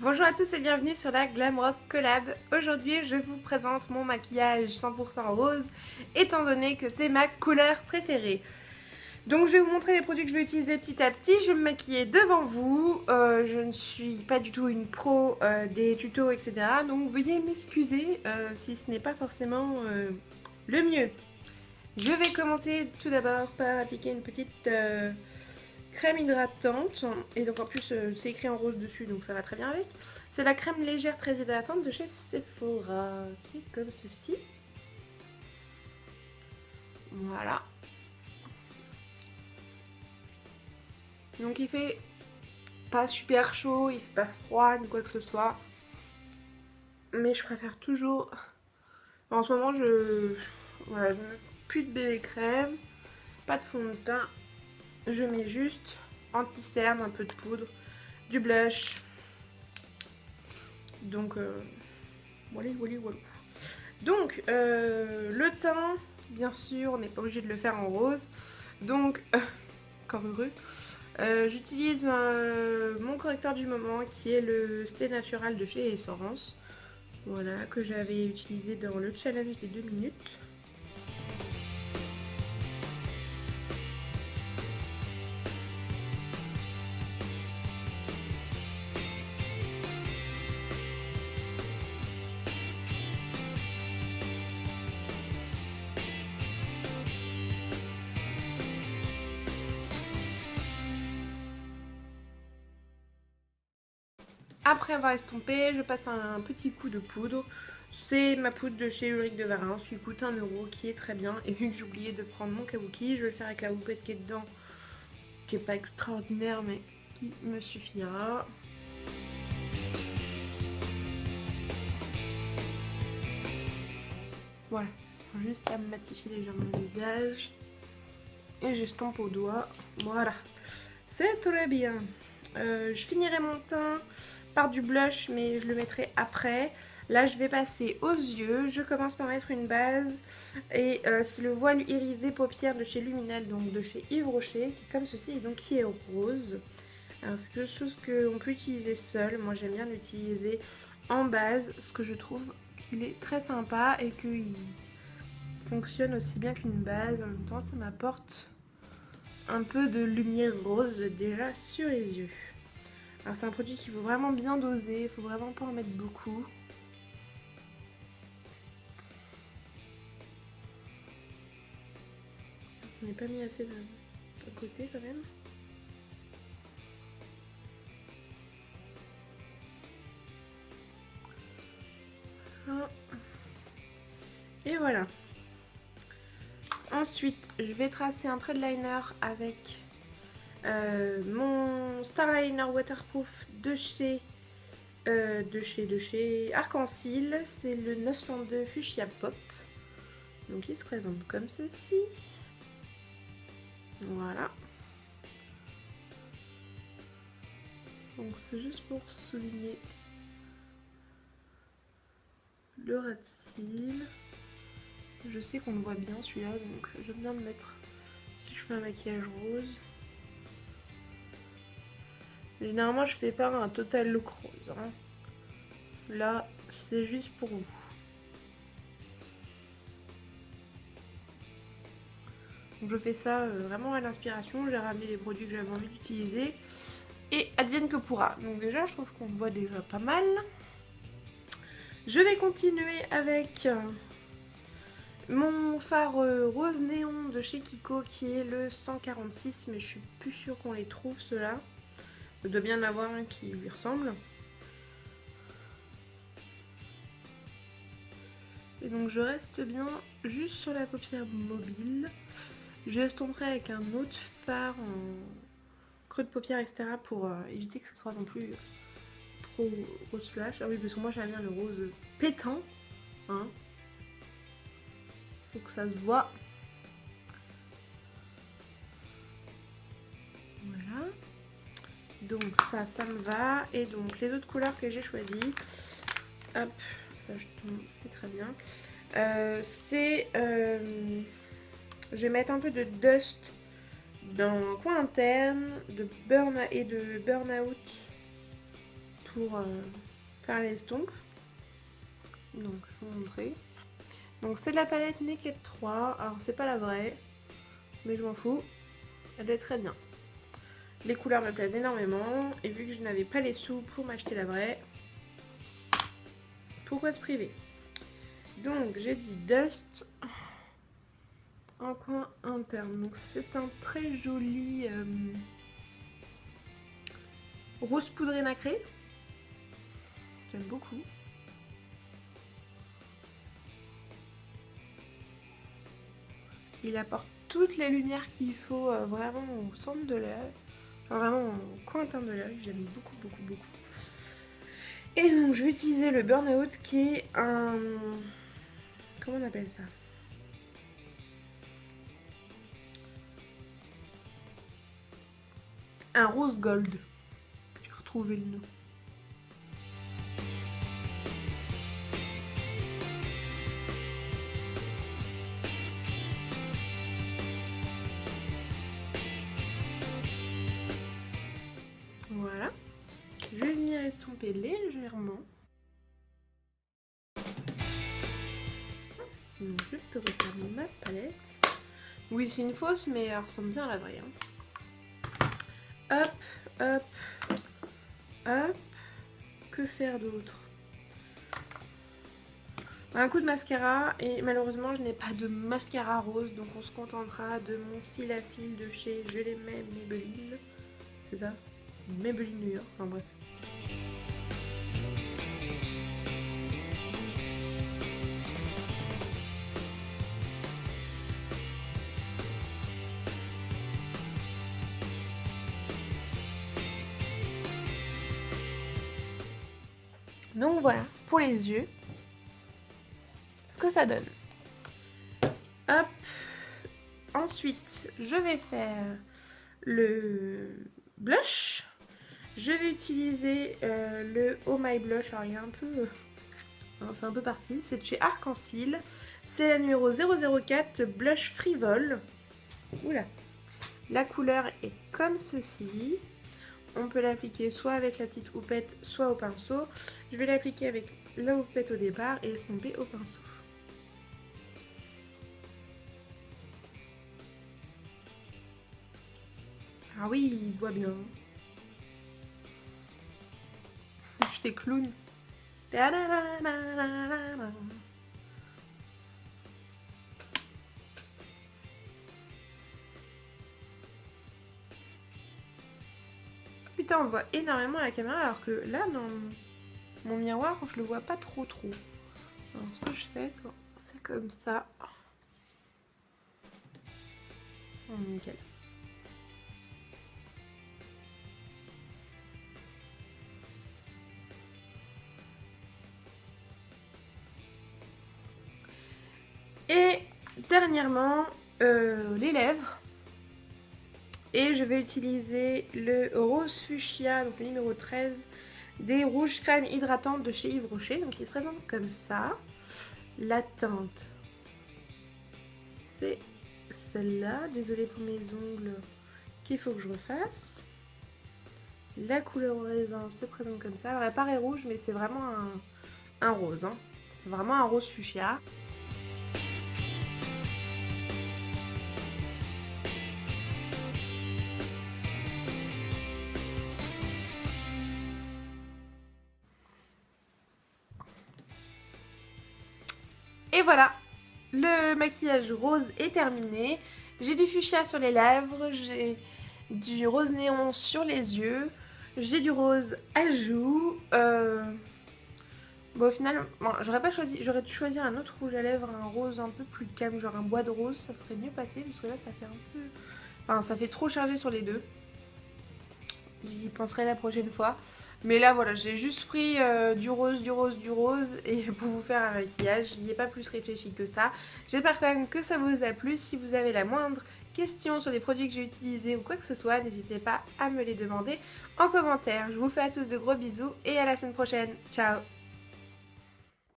Bonjour à tous et bienvenue sur la Glam Rock Collab. Aujourd'hui, je vous présente mon maquillage 100% rose, étant donné que c'est ma couleur préférée. Donc je vais vous montrer les produits que je vais utiliser petit à petit. Je vais me maquiller devant vous. Je ne suis pas du tout une pro des tutos, etc. Donc veuillez m'excuser si ce n'est pas forcément le mieux. Je vais commencer tout d'abord par appliquer une petite crème hydratante. Et donc en plus c'est écrit en rose dessus, donc ça va très bien avec. C'est la crème légère très hydratante de chez Sephora, qui est comme ceci. Voilà. Donc il fait pas super chaud, il fait pas froid ni quoi que ce soit. Mais je préfère toujours... En ce moment voilà, je mets plus de bébé crème, pas de fond de teint. Je mets juste anti-cerne, un peu de poudre, du blush. Donc voilà. Donc le teint, bien sûr, on n'est pas obligé de le faire en rose. Donc encore heureux. J'utilise mon correcteur du moment qui est le Stay Natural de chez Essence. Voilà, que j'avais utilisé dans le challenge des 2 minutes. Après avoir estompé, je passe un petit coup de poudre. C'est ma poudre de chez Ulrich de Varence qui coûte 1 euro, qui est très bien. Et vu que j'ai oublié de prendre mon kabuki, je vais le faire avec la houppette qui est dedans, qui est pas extraordinaire mais qui me suffira. Voilà, c'est juste à matifier légèrement le visage. Et j'estompe au doigt. Voilà, c'est très bien. Je finirai mon teint par du blush, mais je le mettrai après. Là, je vais passer aux yeux. Je commence par mettre une base. Et c'est le voile irisé paupières de chez Luminel, donc de chez Yves Rocher, qui est comme ceci et donc qui est rose. Alors, c'est quelque chose qu'on peut utiliser seul. Moi, j'aime bien l'utiliser en base, parce que je trouve qu'il est très sympa et qu'il fonctionne aussi bien qu'une base. En même temps, ça m'apporte un peu de lumière rose déjà sur les yeux. Alors c'est un produit qu'il faut vraiment bien doser, il faut vraiment pas en mettre beaucoup. On n'est pas mis assez d'un côté quand même. Et voilà. Ensuite, je vais tracer un trait de liner avec mon Starliner Waterproof de chez Arc-en-Ciel. C'est le 902 Fuchsia Pop. Donc il se présente comme ceci. Voilà. Donc c'est juste pour souligner le ras de cils. Je sais qu'on le voit bien celui-là, donc j'aime bien le mettre si je fais un maquillage rose. Généralement je fais pas un total look rose, hein. Là c'est juste pour vous. Donc je fais ça vraiment à l'inspiration. J'ai ramené les produits que j'avais envie d'utiliser et advienne que pourra. Donc déjà je trouve qu'on voit déjà pas mal. Je vais continuer avec mon fard rose néon de chez Kiko qui est le 146, mais je suis plus sûre qu'on les trouve ceux-là. Il doit bien en avoir un qui lui ressemble. Et donc je reste bien juste sur la paupière mobile. Je estomperai avec un autre fard en creux de paupière, etc. pour éviter que ce soit non plus trop rose flash. Ah oui, parce que moi j'aime bien le rose pétant, hein. Faut que ça se voit. Voilà. Donc ça me va. Et donc les autres couleurs que j'ai choisies. Hop, ça je tombe, c'est très bien. Je vais mettre un peu de dust dans le coin interne, de burn et de burn out pour faire l'estompe. Donc je vais vous montrer. Donc c'est de la palette Naked 3, alors c'est pas la vraie, mais je m'en fous, elle est très bien. Les couleurs me plaisent énormément, et vu que je n'avais pas les sous pour m'acheter la vraie, pourquoi se priver? Donc j'ai dit Dust en coin interne. Donc c'est un très joli rose poudré nacré. J'aime beaucoup. Il apporte toutes les lumières qu'il faut vraiment au centre de l'œil. Enfin, vraiment au coin interne de l'œil. J'aime beaucoup, beaucoup, beaucoup. Et donc je vais utiliser le Burnout qui est un... Comment on appelle ça? Un rose gold. J'ai retrouvé le nom. Voilà. Je vais venir estomper légèrement. Donc je peux refermer ma palette. Oui, c'est une fausse, mais elle ressemble bien à la vraie. Hein. Hop, hop, hop. Que faire d'autre? Un coup de mascara, et malheureusement je n'ai pas de mascara rose, donc on se contentera de mon cils à cils de chez Je l'aimais Maybelline. C'est ça? Maybelline New York, enfin bref. Donc voilà, pour les yeux, ce que ça donne. Hop. Ensuite, je vais faire le blush. Je vais utiliser le Oh My Blush. Alors, il y a un peu... c'est un peu parti. C'est de chez Arc-en-Ciel. C'est la numéro 004 Blush Frivole. Oula. La couleur est comme ceci. On peut l'appliquer soit avec la petite houppette, soit au pinceau. Je vais l'appliquer avec la houppette au départ et estomper au pinceau. Ah oui, il se voit bien. Je fais clown. Putain, on le voit énormément à la caméra, alors que là, dans mon miroir, je le vois pas trop. Alors, ce que je fais, c'est comme ça. Oh, nickel. Et dernièrement, les lèvres. Et je vais utiliser le rose fuchsia, donc le numéro 13, des rouges crème hydratantes de chez Yves Rocher. Donc il se présente comme ça. La teinte, c'est celle-là. Désolée pour mes ongles qu'il faut que je refasse. La couleur au raisin se présente comme ça. Alors elle paraît rouge, mais c'est vraiment un rose. Hein. C'est vraiment un rose fuchsia. Et voilà, le maquillage rose est terminé. J'ai du fuchsia sur les lèvres, j'ai du rose néon sur les yeux, j'ai du rose à joues. Bon, au final, bon, j'aurais dû choisir un autre rouge à lèvres, un rose un peu plus calme, genre un bois de rose, ça serait mieux passé parce que là ça fait un peu... Enfin, ça fait trop chargé sur les deux. J'y penserai la prochaine fois. Mais là voilà, j'ai juste pris du rose et pour vous faire un maquillage, il n'y a pas plus réfléchi que ça. J'espère quand même que ça vous a plu. Si vous avez la moindre question sur les produits que j'ai utilisés ou quoi que ce soit, n'hésitez pas à me les demander en commentaire. Je vous fais à tous de gros bisous et à la semaine prochaine. Ciao!